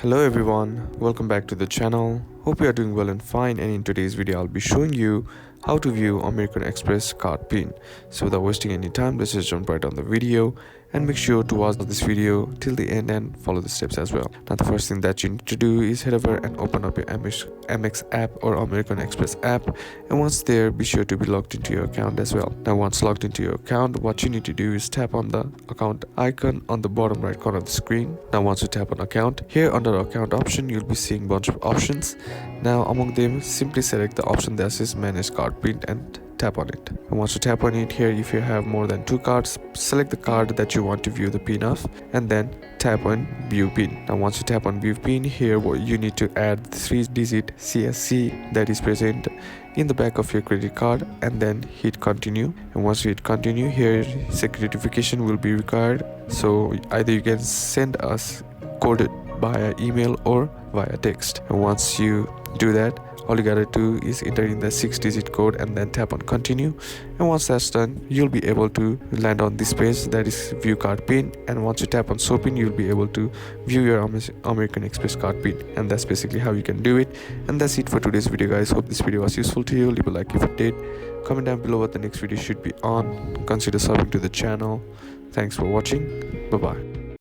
Hello everyone, welcome back to the channel. Hope you are doing well and fine, and in today's video I'll be showing you how to view American Express card pin. So without wasting any time, let's just jump right on the video and make sure to watch this video till the end and follow the steps as well. Now the first thing that you need to do is head over and open up your Amex app or American Express app, and once there, be sure to be logged into your account as well. Now once logged into your account, what you need to do is tap on the account icon on the bottom right corner of the screen. Now once you tap on account, here under the account option you'll be seeing bunch of options. Now among them, simply select the option that says manage card print and tap on it. And once you tap on it, here if you have more than 2 cards, select the card that you want to view the pin of and then tap on view pin. Now once you tap on view pin, here you need to add the 3-digit CSC that is present in the back of your credit card and then hit continue. And once you hit continue, here security will be required, so either you can send us code via email or via text. And once you do that, all you gotta do is enter in the 6-digit code and then tap on continue. And once that's done, you'll be able to land on this page that is view card pin. And once you tap on show pin, you'll be able to view your American Express card pin. And that's basically how you can do it. And that's it for today's video, guys. Hope this video was useful to you. Leave a like if it did. Comment down below what the next video should be on. Consider subbing to the channel. Thanks for watching. Bye bye.